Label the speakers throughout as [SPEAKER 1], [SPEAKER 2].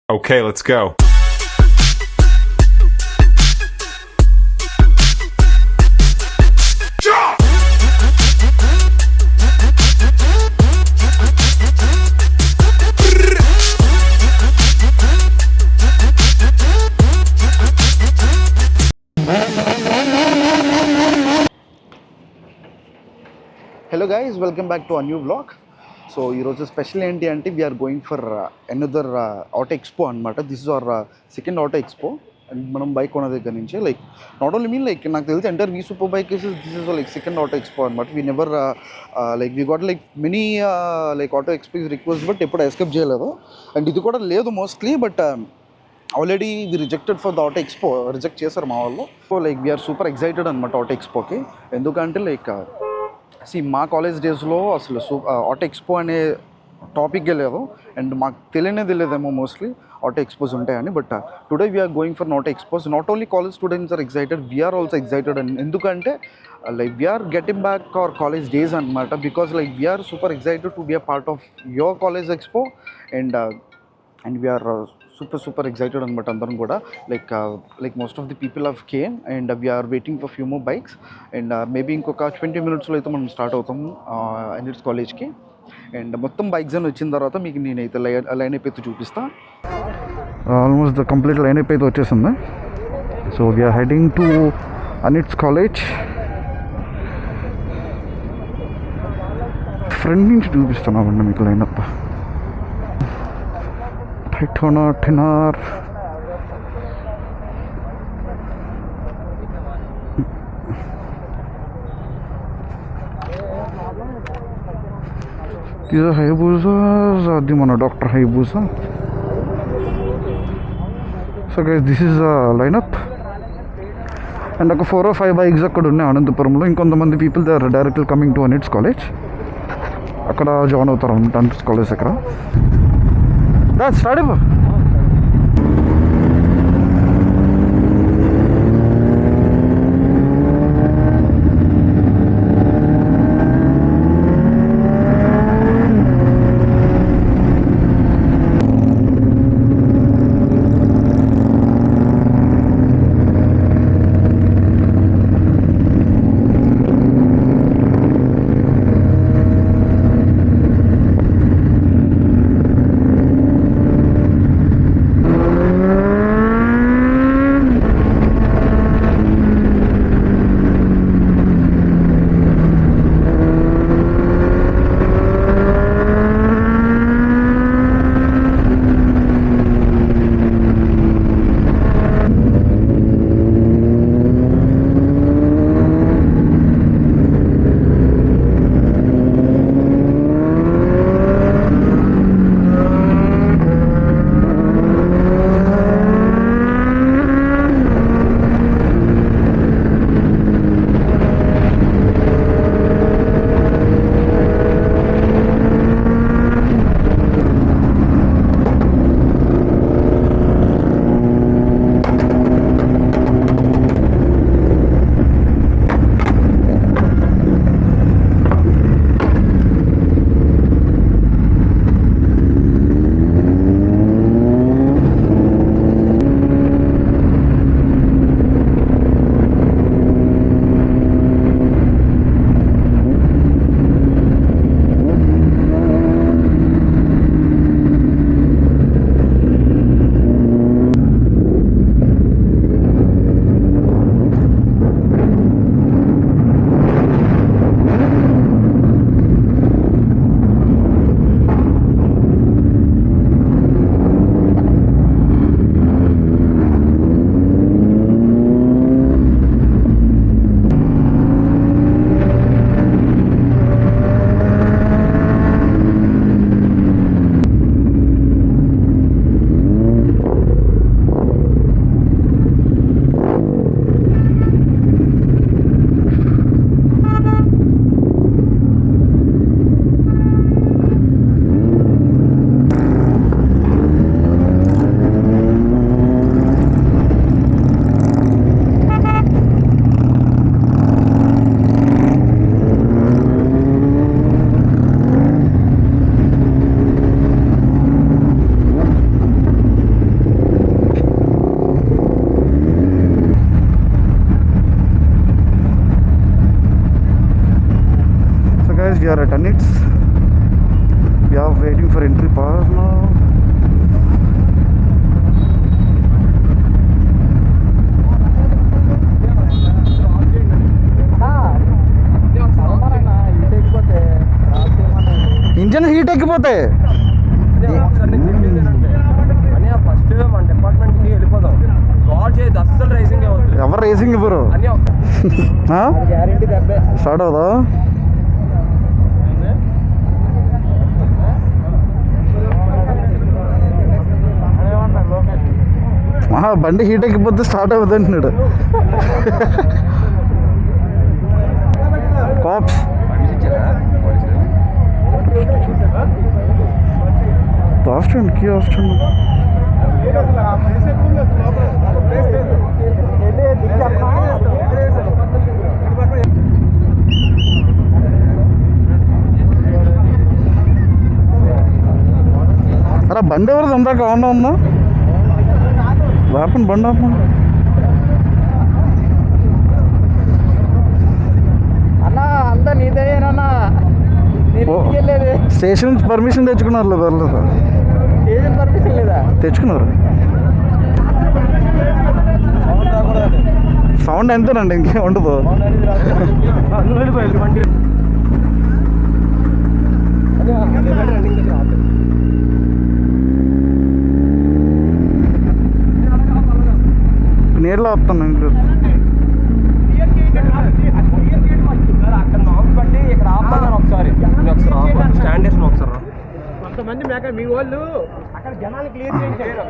[SPEAKER 1] Okay, let's go.
[SPEAKER 2] Hello guys, welcome back to a new vlog. So ఈరోజు special ఏంటి అంటే we're going for another auto expo అనమాట. This is our second auto expo. And మనం bike కొన్న దగ్గర నుంచి like not only mean like నాకు తెలిసి enter we super bike this is like second auto expo అనమాట. We never like we got like many like auto expo request but ఎప్పుడు escape చేయలేదు. And ఇది కూడా లేదు mostly, but already we rejected for the auto expo. Reject చేశారు మా వాళ్ళు. So like we are super excited అనమాట ఆటో ఎక్స్పోకి. ఎందుకంటే లైక్ మా కాలేజ్ డేస్లో అసలు ఆటో ఎక్స్పో అనే టాపిక్కే లేదు. అండ్ మాకు తెలియదేమో మోస్ట్లీ ఆటో ఎక్స్పోజ్ ఉంటాయని. But today we're going for auto expos. Not only college students are excited, we're also excited. And ఎందుకంటే like we're getting back our college days అనమాట. Because like we are super excited to be a part of your college expo. And we're super excited అనమాట అందరం కూడా. Like most of the people of came and we're waiting for few more bikes. And maybe ఇంకొక 20 minutesలో అయితే మనం start అవుతాము NS కాలేజ్కి. And మొత్తం bikes అని వచ్చిన తర్వాత మీకు నేనైతే లైన్ అప్ అయితే చూపిస్తాను. Almost the complete line up అయితే వచ్చేసింది. So we're heading to ANITS college. Front నుంచి చూపిస్తున్నామండి మీకు లైనప్. టెనార్ ఇది హైబూజా, అది మన doctor Hayabusa. So guys this is the lineup. And ఒక 4 or 5 బైక్స్ అక్కడ ఉన్నాయి అనంతపురంలో. ఇంకొంతమంది people they are directly coming to ANITS college. అక్కడ జాయిన్ అవుతారు అనమాట అనిట్స్ కాలేజ్ దగ్గర. స్టార్ట్ అయిపో. we are at Anits. We are waiting for entry pass now. Engine heat ఎక్కిపోతే
[SPEAKER 1] ఫస్ట్ మన డిపార్ట్మెంట్కి వెళ్ళిపోదాం. కాల్ చేయదు అస్సలు, రైసింగ్
[SPEAKER 2] ఎవరు రేసింగ్ ఇవ్వరు. స్టార్ట్ అవుదా? బండి హీట్ ఎక్కిపోతే స్టార్ట్ అవుతుంది అంటున్నాడు. కాప్స్ ఆప్షన్ కీ ఆప్షన్ అరే బండి ఎవరిది ఉందాక ఆన్ ఉందా? ఆపండి బండి ఆపండి.
[SPEAKER 1] అన్నా అంతా నీదేనా?
[SPEAKER 2] స్టేషన్ నుంచి పర్మిషన్ తెచ్చుకున్నారు లేదా?
[SPEAKER 1] పర్మిషన్ లేదా?
[SPEAKER 2] తెచ్చుకున్నారు. సౌండ్ ఎంతేనండి, ఇంకేం ఉండదు. నేరులో వస్తాను ఇంట్లో.
[SPEAKER 1] ఒకసారి స్టాండ్ వేసిన ఒకసారి కొంతమంది మేక మీ వాళ్ళు అక్కడ జనాలు క్లియర్ చేయించారు.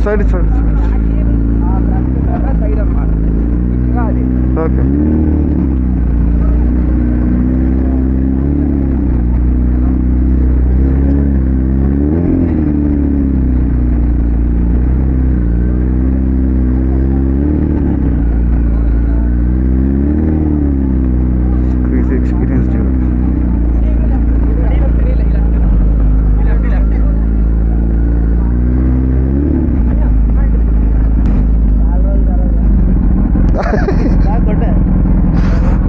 [SPEAKER 2] సైడ్ సైడ్
[SPEAKER 1] సైడ్ అన్నమాట.
[SPEAKER 2] ఓకే. ఎక్స్పీరియన్స్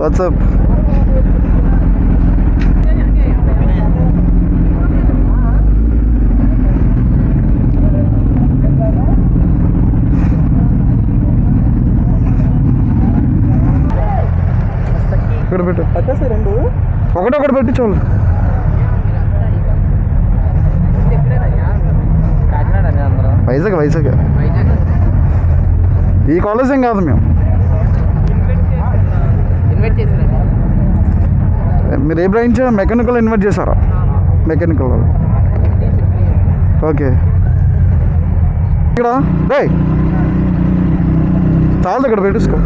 [SPEAKER 2] వాట్సాప్ ఇక్కడ పెట్టు.
[SPEAKER 1] రెండు
[SPEAKER 2] ఒకటి పెట్టి చాలు. వైజాగ్ ఈ కాలేజ్ ఏం కాదు. మేము మీరు ఏ బ్రాంచ్? మెకానికల్ ఇన్వైట్ చేశారా? మెకానికల్. ఓకే. ఇక్కడ రే చాలు, ఇక్కడ పెట్టేసుకో.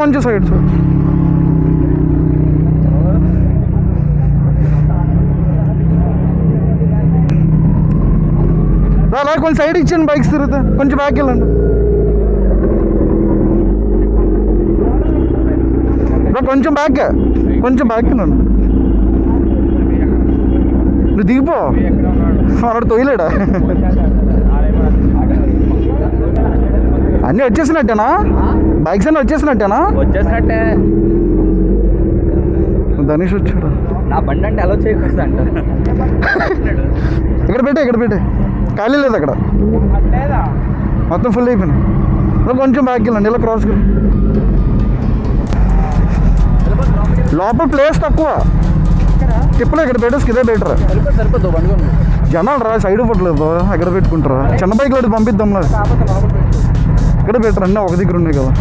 [SPEAKER 2] కొంచెం సైడ్ అలా కొంచెం సైడ్ ఇచ్చాను బైక్స్ తిరుగుతా కొంచెం బ్యాక్ వెళ్ళండి కొంచెం బ్యాక్ నన్ను నువ్వు దిగిపో వాడు తోయలేడా అన్నీ వచ్చేసినట్టేనా బైక్స్ అన్నీ వచ్చేసినట్టేనా
[SPEAKER 1] వచ్చేసినట్టే
[SPEAKER 2] ధనుష్ వచ్చాడు
[SPEAKER 1] నా బండి అంటే అలో చేయకూడదు అంట
[SPEAKER 2] ఇక్కడ పెట్టే ఖాళీ లేదు అక్కడ మొత్తం ఫుల్ అయిపోయినా కొంచెం బ్యాక్ వెళ్ళండి ఇలా క్రాస్ లోపల ప్లేస్ తక్కువ తిప్పలే ఇక్కడ పెట్టేసి ఇదే బెటర్
[SPEAKER 1] సరిపోతుంది బండి
[SPEAKER 2] జనాలు రా సైడ్ పట్టలేదు ఎక్కడ పెట్టుకుంటారా చిన్న బైక్లో పంపిద్దాం ఇక్కడ బెటర్ అన్నీ ఒక దగ్గర ఉన్నాయి కదా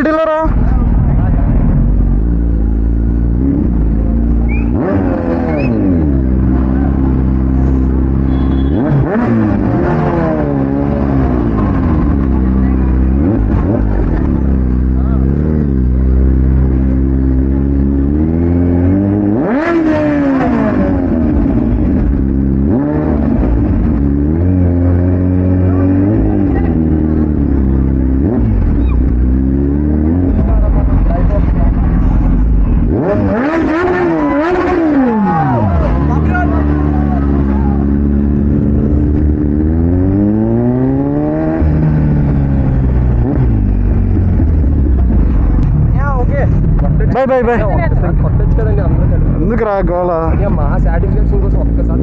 [SPEAKER 2] ఇటిల్లరా బాయ్
[SPEAKER 1] కొట్టచ్చు కదండి అందరూ
[SPEAKER 2] ఎందుకు రా గోళ
[SPEAKER 1] మా సాటిస్ఫాక్షన్ కోసం ఒక్కసారి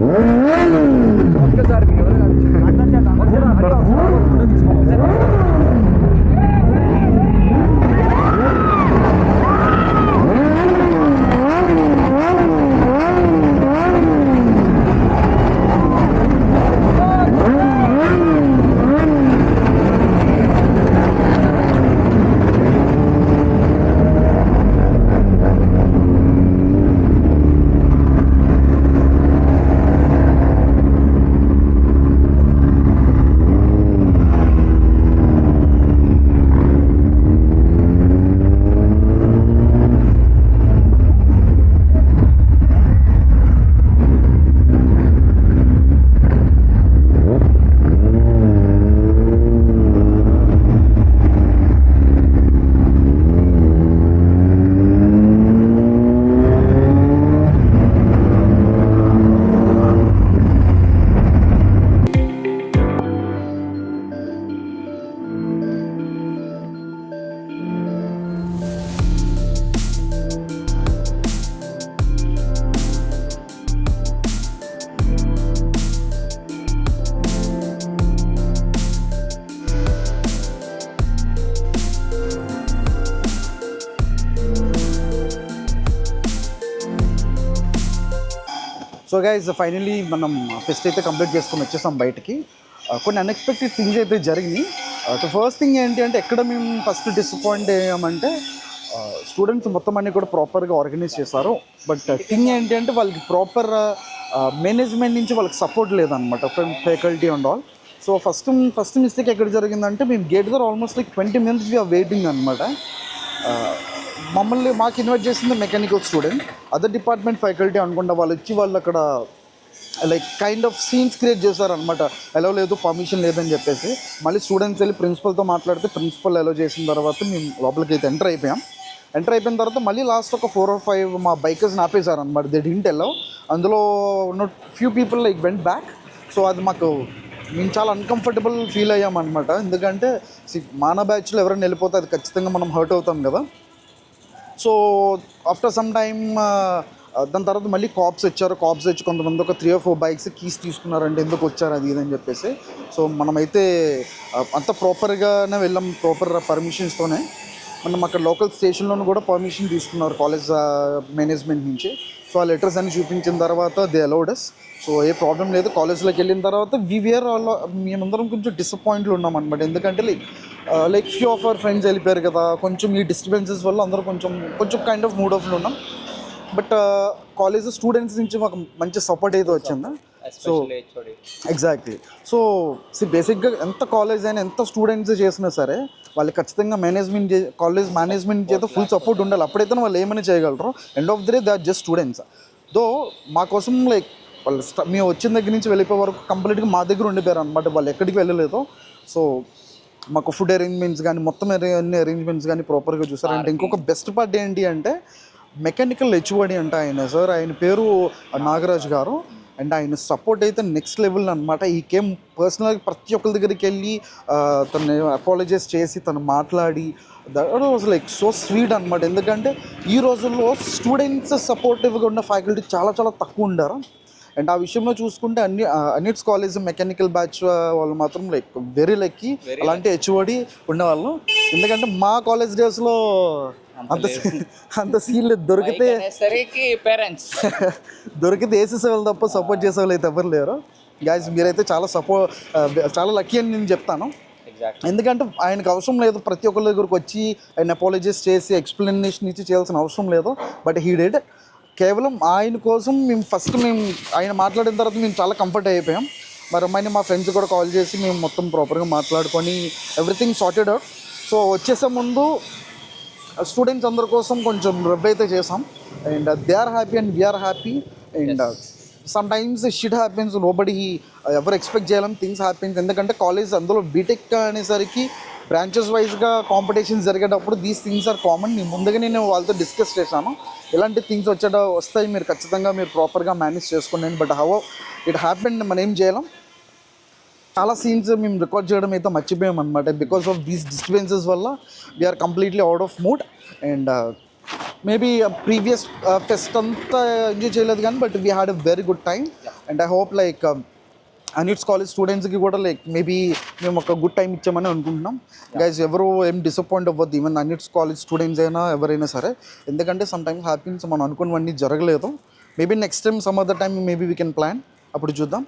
[SPEAKER 2] సో గైస్ ఫైనలీ మనం ఫెస్ట్ అయితే కంప్లీట్ చేసుకొని వచ్చేసాం బయటికి. కొన్ని అన్ఎక్స్పెక్టెడ్ థింగ్స్ అయితే జరిగినాయి. ఫస్ట్ థింగ్ ఏంటి అంటే ఎక్కడ మేము ఫస్ట్ డిసప్పాయింట్ అయ్యామంటే స్టూడెంట్స్ మొత్తం అన్నీ కూడా ప్రాపర్గా ఆర్గనైజ్ చేశారు. బట్ థింగ్ ఏంటి అంటే వాళ్ళకి ప్రాపర్ మేనేజ్మెంట్ నుంచి వాళ్ళకి సపోర్ట్ లేదనమాట, from faculty and all. So first mistake ఎక్కడ జరిగిందంటే మేము గేట్ దగ్గర almost like 20 minutes we are waiting అనమాట. మాకు ఇన్వైట్ చేసింది mechanical student, other department faculty అనుకుంటా. వాళ్ళు వచ్చి వాళ్ళు అక్కడ like kind of scenes create చేశారనమాట. ఎలో లేదు, పర్మిషన్ లేదని చెప్పేసి. మళ్ళీ స్టూడెంట్స్ వెళ్ళి ప్రిన్సిపల్తో మాట్లాడితే ప్రిన్సిపల్ ఎలో చేసిన తర్వాత మేము లోపలికి అయితే ఎంటర్ అయిపోయిన తర్వాత మళ్ళీ లాస్ట్ ఒక 4 or 5 మా బైకర్స్ని ఆపేశారనమాట. దే డింట్ ఎలో. అందులో ఉన్న few people like went back. So అది మేము చాలా అన్కంఫర్టబుల్ ఫీల్ అయ్యామన్నమాట. ఎందుకంటే మన బ్యాచ్లో ఎవరైనా వెళ్ళిపోతే అది ఖచ్చితంగా మనం హర్ట్ అవుతాం కదా. సో ఆఫ్టర్ సమ్ టైమ్ దాని తర్వాత మళ్ళీ కాప్స్ వచ్చి కొంతమంది ఒక 3 or 4 బైక్స్ కీస్ తీసుకున్నారంటే ఎందుకు వచ్చారు అది ఇదని చెప్పేసి. సో మనమైతే అంత ప్రాపర్గానే వెళ్ళాం, ప్రాపర్ పర్మిషన్స్తోనే. మనం అక్కడ లోకల్ స్టేషన్లోనూ కూడా పర్మిషన్ తీసుకున్నారు కాలేజ్ మేనేజ్మెంట్ నుంచి. సో ఆ లెటర్స్ అన్ని చూపించిన తర్వాత they allowed us. So A problem లేదు. కాలేజ్లోకి వెళ్ళిన తర్వాత మేమందరం కొంచెం డిసప్పాయింట్లు ఉన్నాం అనమాట. ఎందుకంటే like few of our friends వెళ్ళిపోయారు కదా, కొంచెం ఈ డిస్టర్బెన్సెస్ వల్ల అందరూ కొంచెం కైండ్ ఆఫ్ మూడ్ ఆఫ్లో ఉన్నాం. బట్ కాలేజ్ స్టూడెంట్స్ నుంచి మాకు మంచి సపోర్ట్ అయితే వచ్చింది. So exactly. సో బేసిక్గా ఎంత కాలేజ్ అయినా ఎంత స్టూడెంట్స్ చేసినా సరే వాళ్ళకి ఖచ్చితంగా కాలేజ్ మేనేజ్మెంట్ చేత ఫుల్ సపోర్ట్ ఉండాలి. అప్పుడైతే వాళ్ళు ఏమైనా చేయగలరు. End of the day they are just students. Though మా కోసం లైక్ వాళ్ళు మేము వచ్చిన దగ్గర నుంచి వెళ్ళిపోయే వరకు కంప్లీట్గా మా దగ్గర ఉండిపోయారు అనమాట. వాళ్ళు ఎక్కడికి వెళ్ళలేదు. సో మాకు ఫుడ్ అరేంజ్మెంట్స్ కానీ మొత్తం అన్ని అరేంజ్మెంట్స్ కానీ ప్రాపర్గా చూసారంటే. ఇంకొక బెస్ట్ పార్ట్ ఏంటి అంటే మెకానికల్ హెచ్ఓడి అంటే ఆయన పేరు నాగరాజ్ గారు. అండ్ ఆయన సపోర్ట్ అయితే నెక్స్ట్ లెవెల్ అనమాట. ఈ కేమ్ పర్సనల్గా ప్రతి ఒక్కరి దగ్గరికి వెళ్ళి తను అపాలజైజ్ చేసి తను మాట్లాడి that was like so sweet అనమాట. ఎందుకంటే ఈ రోజుల్లో స్టూడెంట్స్ సపోర్టివ్గా ఉన్న ఫ్యాకల్టీ చాలా చాలా తక్కువ ఉండారు. అండ్ ఆ విషయంలో చూసుకుంటే అన్నిట్స్ కాలేజ్ మెకానికల్ బ్యాచ్ వాళ్ళు మాత్రం లైక్ వెరీ లక్కీ అలాంటి హెచ్ఓడి ఉండేవాళ్ళు. ఎందుకంటే మా కాలేజ్ డేస్లో అంత సీన్ లేదు. దొరికితే వేసేసేవాళ్ళు తప్ప సపోర్ట్ చేసేవాళ్ళు అయితే ఎవరు లేరు. గాయస్ మీరైతే చాలా లక్కీ అని నేను చెప్తాను. ఎందుకంటే ఆయనకు అవసరం లేదు ప్రతి ఒక్కరి దగ్గరకు వచ్చి ఆయన అపాలజైజ్ చేసి ఎక్స్ప్లెనేషన్ ఇచ్చి చేయాల్సిన అవసరం లేదు. But he did. కేవలం ఆయన కోసం మేము ఆయన మాట్లాడిన తర్వాత మేము చాలా కంఫర్ట్ అయిపోయాం. మరి అమ్మాయిని మా ఫ్రెండ్స్ కూడా కాల్ చేసి మేము మొత్తం ప్రాపర్గా మాట్లాడుకొని ఎవ్రీథింగ్ సార్టెడ్ అవుట్. సో వచ్చేసే ముందు స్టూడెంట్స్ అందరి కోసం కొంచెం రబ్ అయితే చేసాం. And they are happy and we are happy. And sometimes shit happens. Nobody ఎవరు ఎక్స్పెక్ట్ చేయలేం థింగ్స్ హ్యాపెన్స్. ఎందుకంటే కాలేజ్ అందులో బీటెక్ అనేసరికి బ్రాంచెస్ వైజ్గా కాంపిటీషన్స్ జరిగేటప్పుడు దీస్ థింగ్స్ ఆర్ కామన్. నేను వాళ్ళతో డిస్కస్ చేశాను. ఇలాంటి థింగ్స్ వస్తాయి, మీరు ఖచ్చితంగా ప్రాపర్గా మేనేజ్ చేసుకోండి. బట్ హౌ ఇట్ హ్యాపెండ్ మనం ఏం చేయలేం. చాలా సీన్స్ మేము రికార్డ్ చేయడం అయితే మర్చిపోయాం అనమాట. బికాస్ ఆఫ్ దీస్ డిస్టర్బెన్సెస్ వల్ల we're completely out of mood. And maybe previous fest అంతా ఎంజాయ్ చేయలేదు కానీ but we had a very good time. And I hope like ANITS college స్టూడెంట్స్కి కూడా లైక్ మేబీ మేము ఒక గుడ్ టైం ఇచ్చామని అనుకుంటున్నాం. గైస్ ఎవరు ఏం డిసప్పాయింట్ అవ్వద్దు, ఈవెన్ అన్నిట్స్ కాలేజ్ స్టూడెంట్స్ అయినా ఎవరైనా సరే. ఎందుకంటే సమ్ టైమ్స్ హ్యాపీనెస్ మనం అనుకున్నవన్నీ జరగలేదు. Maybe next time some other time maybe we can plan, అప్పుడు చూద్దాం.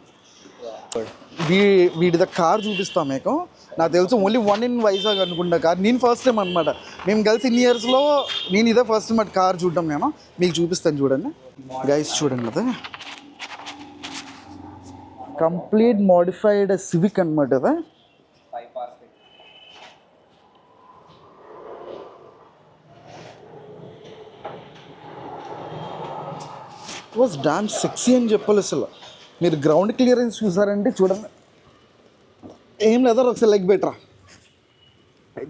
[SPEAKER 2] వీడిద కార్ చూపిస్తాం మీకు. నాకు తెలుసు ఓన్లీ 1 in వైజాగ్ అనుకుంటా కార్. నేను ఫస్ట్ టైం అనమాట. మేము కలిసి ఇన్ని ఇయర్స్లో నేను ఇదే ఫస్ట్ టైం అటు కార్ చూడడం. నేను మీకు చూపిస్తాను చూడండి గైస్. చూడండి అదే కంప్లీట్ మోడిఫైడ్ సివిక్ అనమాట. అదే వాజ్ డామ్ సెక్సీ అని చెప్పాలి. అసలు మీరు గ్రౌండ్ క్లియరెన్స్ చూసారంటే చూడండి, ఏం లేదా ఒకసారి లెగ్ బెటరా,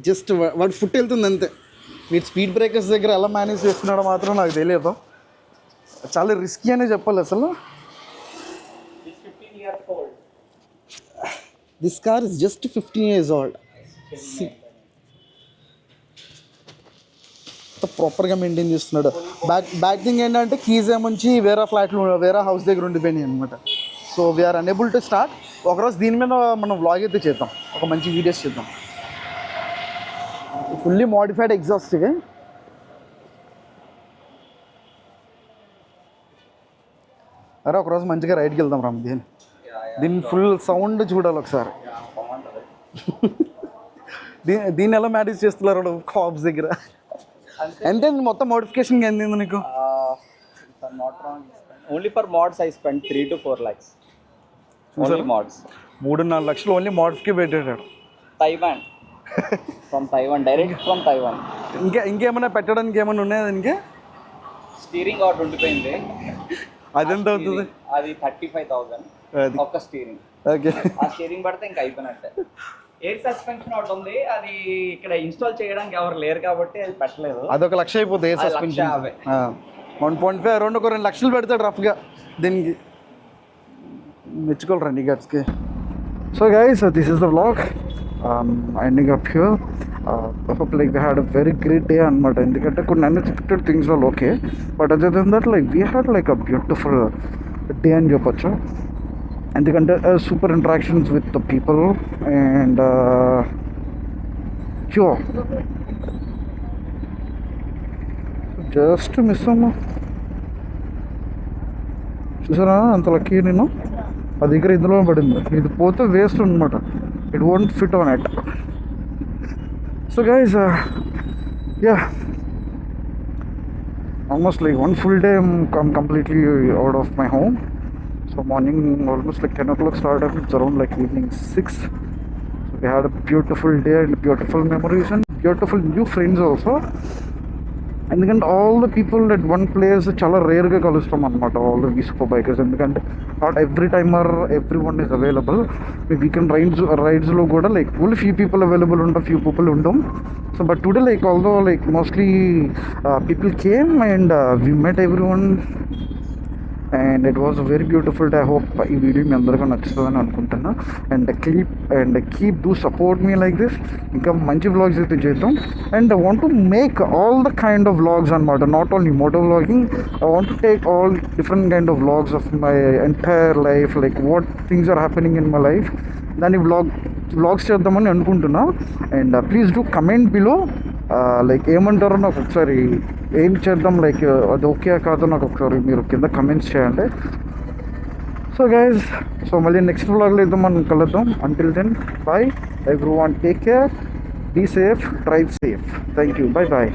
[SPEAKER 2] జస్ట్ వాడి ఫుట్ వెళ్తుంది అంతే. మీరు స్పీడ్ బ్రేకర్స్ దగ్గర ఎలా మేనేజ్ చేస్తున్నాడో మాత్రం నాకు తెలియదు. చాలా రిస్కీ అనే చెప్పాలి. అసలు this car is just 15 years old. ప్రాపర్గా మెయింటైన్ చేస్తున్నాడు. బ్యాక్ థింగ్ ఏంటంటే కీజ్ ఏముంచి వేరే హౌస్ దగ్గర ఉండిపోయినాయి అనమాట. So we are unable to start. ఒకరోజు దీని మీద మనం వ్లాగ్ అయితే చేద్దాం, ఒక మంచి వీడియోస్ చేద్దాం. Fully modified exhaust. అరే ఒకరోజు మంచిగా రైడ్కి వెళ్దాం రామ్. దీని ఫుల్ సౌండ్ చూడాలి ఒకసారి. దీన్ని ఎలా మేనేజ్ చేస్తున్నారు కాప్స్ దగ్గర? ఎంత మొత్తం మోడిఫికేషన్ ఎంత నీకు?
[SPEAKER 3] Only for modes I spend 3 to 4 lakhs. Only modes
[SPEAKER 2] 3-4 లక్షలు ఓన్లీ మోడ్స్కి పెట్టాడు.
[SPEAKER 3] Taiwan, from Taiwan, direct from Taiwan.
[SPEAKER 2] ఇంకేమైనా పెట్టడానికి ఏమైనా ఉన్నాయా దీనికి?
[SPEAKER 3] స్టీరింగ్ ఒకటి ఉండిపోయింది.
[SPEAKER 2] అదెంత అవుతుంది?
[SPEAKER 3] అది 35,000 ఒక్క స్టీరింగ్.
[SPEAKER 2] ఓకే,
[SPEAKER 3] ఆ స్టీరింగ్ పడితే ఇంకా అయిపోయినట్టే. ఎయిర్ సస్పెన్షన్ ఒకటి ఉంది, అది ఇక్కడ ఇన్స్టాల్ చేయడానికి ఎవరు లేరు కాబట్టి అది పెట్టలేదు.
[SPEAKER 2] అదొక లక్ష అయిపోతుంది ఎయిర్ సస్పెన్షన్. 1.5 అరౌండ్ ఒక 2 లక్షలు పెడతాడు రఫ్గా దీనికి. మెచ్చుకోవాలి రండి గట్స్కి. So guys, this is the vlog ending up here. Hope like we had a very great day అనమాట. ఎందుకంటే కొన్ని అన్ఎక్స్పెక్టెడ్ థింగ్స్ వాళ్ళు okay, but other than that like we had like a beautiful day అని చెప్పొచ్చు. ఎందుకంటే super interactions with the people and just miss అమ్మా. చూసారా అంత లక్కీ నేను. ఆ దగ్గర ఇందులో పడింది, ఇది పోతే వేస్ట్ అనమాట. It won't fit on it. So guys, yeah, almost like 1 full day I'm completely out of my home. So morning almost like 10 o'clock started. It's around like evening 6. So we had a beautiful day and beautiful memories and beautiful new friends also. ఎందుకంటే all the people at one place చాలా రేర్గా కలుస్తాం అనమాట, all the వీస్కో bikers. ఎందుకంటే not every timer every one is available. మీ weekend రైడ్స్లో కూడా like only few people available ఉంటాం, ఫ్యూ పీపుల్ ఉంటాం. So but today like although like mostly people came and we met every one and it was very beautiful day. I hope ఈ video మీ అందరికీ నచ్చుతుందని అనుకుంటున్నా. And keep do support మీ like this. ఇంకా మంచి vlogs అయితే చేద్దాం. And I want to make all the kind of vlogs అనమాట, not only moto vlogging. I want to take all different kind of vlogs of my entire life, like what things are happening in my life. దాన్ని vlogs చేద్దామని అనుకుంటున్నా. And please do comment below like ఏమంటారో నాకు ఒకసారి, ఏం చేద్దాం like అది okay కాదో నాకు ఒకసారి మీరు కింద కమెంట్స్ చేయండి. సో గైస్, సో మళ్ళీ నెక్స్ట్ వ్లాగ్లో అయితే మనం కలుద్దాం. Until then bye everyone, take care, be safe, drive safe. Thank you, bye bye.